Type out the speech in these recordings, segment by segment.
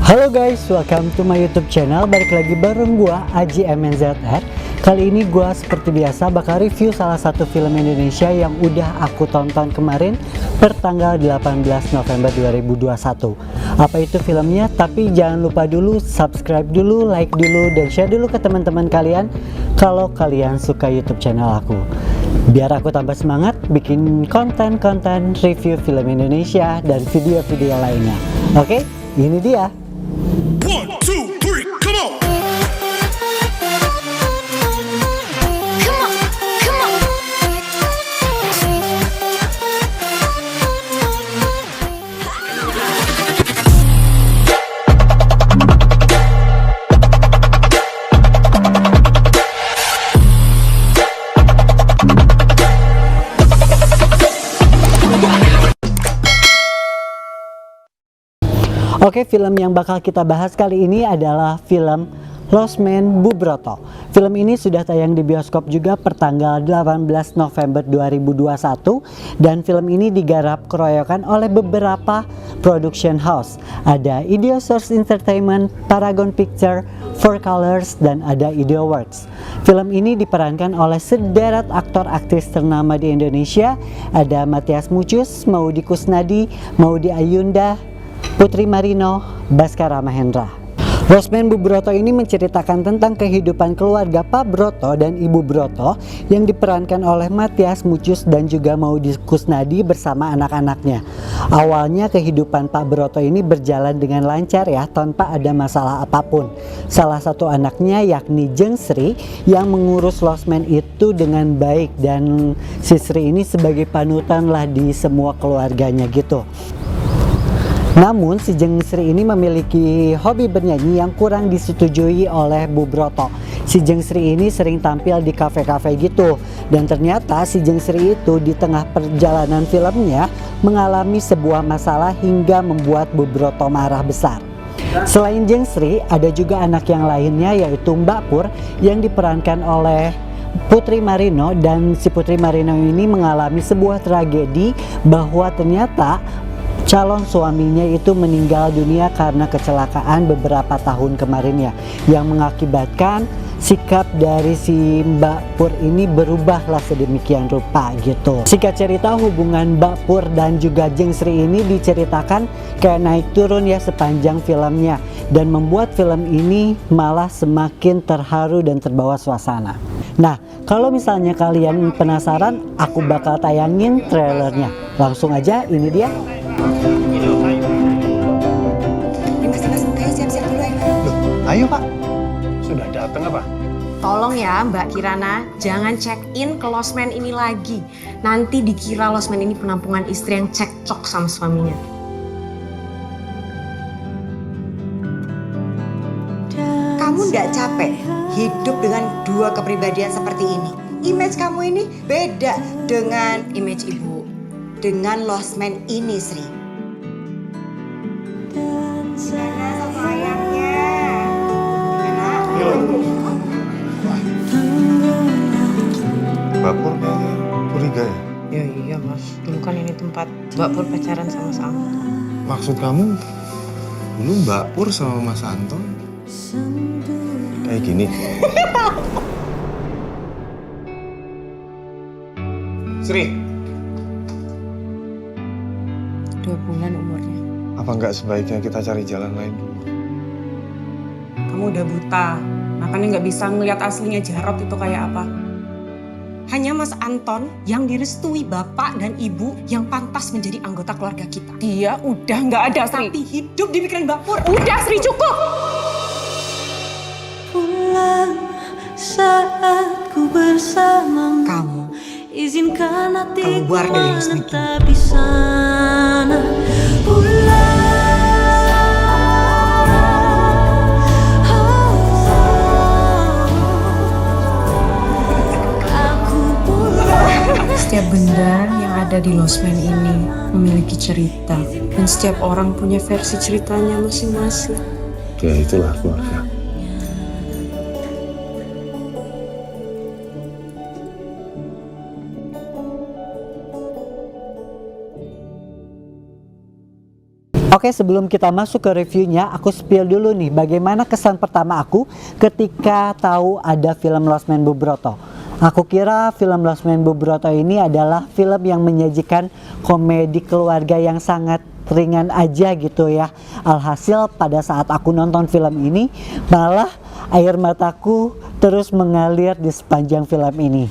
Halo guys, welcome to my YouTube channel. Balik lagi bareng gua Aji MNZR. Kali ini gua seperti biasa bakal review salah satu film Indonesia yang udah aku tonton kemarin pertanggal 18 November 2021. Apa itu filmnya? Tapi jangan lupa dulu subscribe dulu, like dulu, dan share dulu ke teman-teman kalian kalau kalian suka YouTube channel aku. Biar aku tambah semangat bikin konten-konten review film Indonesia dan video-video lainnya. Oke, ini dia. 1, 2, 3, come on! Oke, film yang bakal kita bahas kali ini adalah film Lost Man Bu Broto. Film ini sudah tayang di bioskop juga pertanggal 18 November 2021 dan film ini digarap keroyokan oleh beberapa production house. Ada Ideosource Entertainment, Paragon Picture, Four Colors, dan ada Ideoworks. Film ini diperankan oleh sederet aktor aktris ternama di Indonesia. Ada Matias Mucus, Maudy Kusnadi, Maudy Ayunda, Putri Marino, Baskara Mahendra. Lost Man Bu Broto ini menceritakan tentang kehidupan keluarga Pak Broto dan Ibu Broto yang diperankan oleh Matias Mucus dan juga Maudy Kusnadi bersama anak-anaknya. Awalnya kehidupan Pak Broto ini berjalan dengan lancar ya, tanpa ada masalah apapun. Salah satu anaknya yakni Jeng Sri yang mengurus Lost Man itu dengan baik, dan si Sri ini sebagai panutan lah di semua keluarganya gitu. Namun si Jeng Sri ini memiliki hobi bernyanyi yang kurang disetujui oleh Bu Broto. Si Jeng Sri ini sering tampil di kafe-kafe gitu, dan ternyata si Jeng Sri itu di tengah perjalanan filmnya mengalami sebuah masalah hingga membuat Bu Broto marah besar. Selain Jeng Sri, ada juga anak yang lainnya yaitu Mbak Pur yang diperankan oleh Putri Marino, dan si Putri Marino ini mengalami sebuah tragedi bahwa ternyata calon suaminya itu meninggal dunia karena kecelakaan beberapa tahun kemarin ya, yang mengakibatkan sikap dari si Mbak Pur ini berubahlah sedemikian rupa gitu. Singkat cerita, hubungan Mbak Pur dan juga Jeng Sri ini diceritakan kayak naik turun ya sepanjang filmnya, dan membuat film ini malah semakin terharu dan terbawa suasana. Nah, kalau misalnya kalian penasaran, aku bakal tayangin trailernya. Langsung aja, ini dia. Ayo Pak, sudah datang apa? Tolong ya Mbak Kirana, jangan check in ke Lost Man ini lagi. Nanti dikira Lost Man ini penampungan istri yang cekcok sama suaminya. Kamu nggak capek hidup dengan dua kepribadian seperti ini? Image kamu ini beda dengan image ibu. Dengan Lost Man ini, Sri. Gimana soto ayamnya? Mbak Pur kayaknya curiga ya? Ya iya mas, dulu kan ini tempat Mbak Pur pacaran sama Santo. Maksud kamu dulu Mbak Pur sama Mas Anton kayak gini? Sri, 2 bulan umurnya. apa nggak sebaiknya kita cari jalan lain dulu? Kamu udah buta, makanya nggak bisa ngelihat aslinya Jarot itu kayak apa. Hanya Mas Anton yang direstui bapak dan ibu yang pantas menjadi anggota keluarga kita. Dia udah nggak ada, Sri. Tapi hidup di pikiran Mbak Pur. Udah, Sri, cukup! Pulang saat ku bersamamu. Kamu Izinkan hatiku keluar dari Husni. menetap di sana. Setiap benda yang ada di Lost Man ini memiliki cerita, dan setiap orang punya versi ceritanya masing-masing. Ya itulah keluarga. Oke, sebelum kita masuk ke reviewnya, aku spill dulu nih bagaimana kesan pertama aku ketika tahu ada film Lost Man Bubroto. Aku kira film Lost Man Bubroto ini adalah film yang menyajikan komedi keluarga yang sangat ringan aja gitu ya. Alhasil pada saat aku nonton film ini, malah air mataku terus mengalir di sepanjang film ini.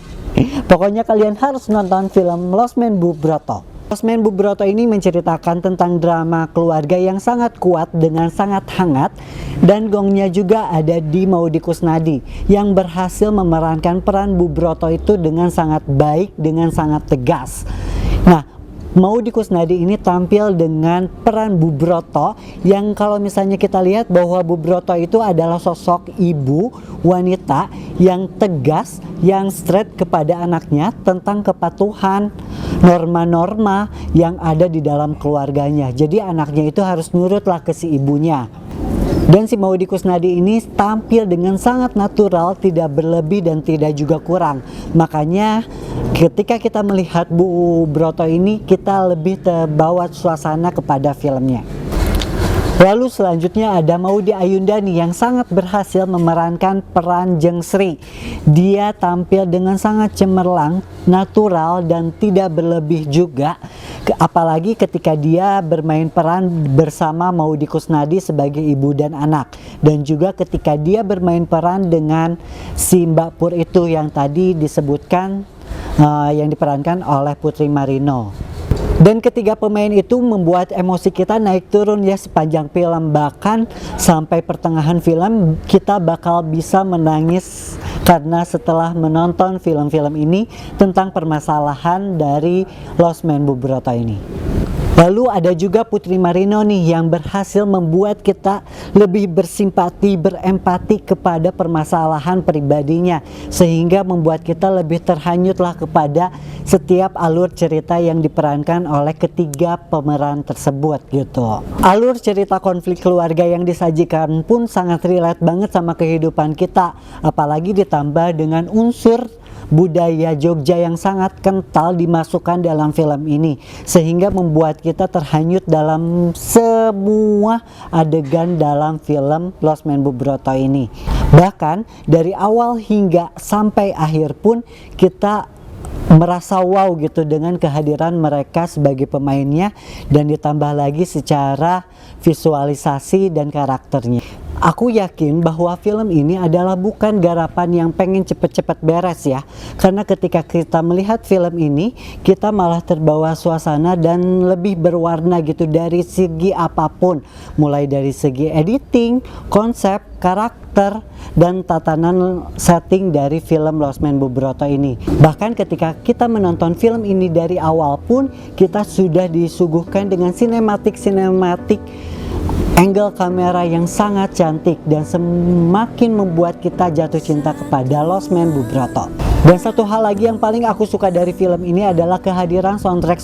Pokoknya kalian harus nonton film Lost Man Bubroto. Lost Man Bubroto ini menceritakan tentang drama keluarga yang sangat kuat dengan sangat hangat, dan gongnya juga ada di Maudy Koesnaedi yang berhasil memerankan peran Bubroto itu dengan sangat baik, dengan sangat tegas. Nah, Maudy Koesnaedi ini tampil dengan peran Bubroto yang kalau misalnya kita lihat bahwa Bubroto itu adalah sosok ibu wanita yang tegas, yang straight kepada anaknya tentang kepatuhan, norma-norma yang ada di dalam keluarganya. Jadi anaknya itu harus nurutlah ke si ibunya. Dan si Maudy Koesnaedi ini tampil dengan sangat natural, tidak berlebih dan tidak juga kurang. Makanya ketika kita melihat Bubroto ini, kita lebih terbawa suasana kepada filmnya. Lalu selanjutnya ada Maudy Ayundani yang sangat berhasil memerankan peran Jeng Sri. Dia tampil dengan sangat cemerlang, natural dan tidak berlebih juga. Apalagi ketika dia bermain peran bersama Maudy Koesnaedi sebagai ibu dan anak. Dan juga ketika dia bermain peran dengan si Mbak Pur itu yang tadi disebutkan, yang diperankan oleh Putri Marino. Dan ketiga pemain itu membuat emosi kita naik turun ya sepanjang film. Bahkan sampai pertengahan film kita bakal bisa menangis karena setelah menonton film-film ini tentang permasalahan dari Lost Man Bubroto ini. Lalu ada juga Putri Marino nih yang berhasil membuat kita lebih bersimpati, berempati kepada permasalahan pribadinya, sehingga membuat kita lebih terhanyutlah kepada setiap alur cerita yang diperankan oleh ketiga pemeran tersebut gitu. Alur cerita konflik keluarga yang disajikan pun sangat relate banget sama kehidupan kita, apalagi ditambah dengan unsur budaya Jogja yang sangat kental dimasukkan dalam film ini, sehingga membuat kita terhanyut dalam semua adegan dalam film Lost Man Bubroto ini. Bahkan dari awal hingga sampai akhir pun kita merasa wow gitu dengan kehadiran mereka sebagai pemainnya, dan ditambah lagi secara visualisasi dan karakternya. Aku yakin bahwa film ini adalah bukan garapan yang pengen cepet-cepet beres ya. Karena ketika kita melihat film ini, kita malah terbawa suasana dan lebih berwarna gitu dari segi apapun. Mulai dari segi editing, konsep, karakter, dan tatanan setting dari film Lost Man Bubroto ini. Bahkan ketika kita menonton film ini dari awal pun, kita sudah disuguhkan dengan sinematik angle kamera yang sangat cantik dan semakin membuat kita jatuh cinta kepada Lost Man Bubroto. Dan satu hal lagi yang paling aku suka dari film ini adalah kehadiran soundtrack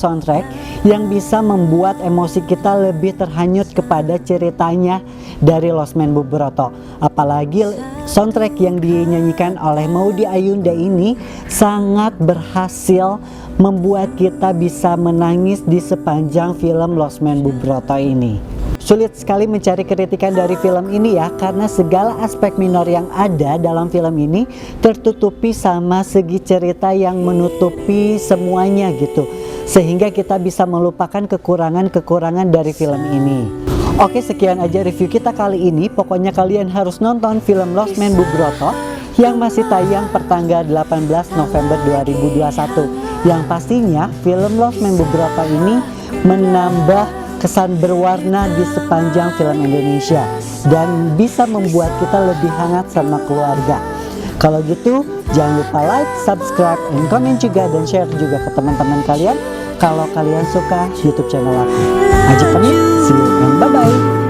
yang bisa membuat emosi kita lebih terhanyut kepada ceritanya dari Lost Man Bubroto. Apalagi soundtrack yang dinyanyikan oleh Maudy Ayunda ini sangat berhasil membuat kita bisa menangis di sepanjang film Lost Man Bubroto ini. Sulit sekali mencari kritikan dari film ini ya, karena segala aspek minor yang ada dalam film ini tertutupi sama segi cerita yang menutupi semuanya gitu, sehingga kita bisa melupakan kekurangan-kekurangan dari film ini. Oke, sekian aja review kita kali ini. Pokoknya kalian harus nonton film Lost Man Bubroto yang masih tayang pertanggal 18 November 2021. Yang pastinya film Lost Man Bubroto ini menambah kesan berwarna di sepanjang film Indonesia dan bisa membuat kita lebih hangat sama keluarga. Kalau gitu jangan lupa like, subscribe, dan komen juga, dan share juga ke teman-teman kalian kalau kalian suka YouTube channel aku. Aja pamit, see you and bye-bye.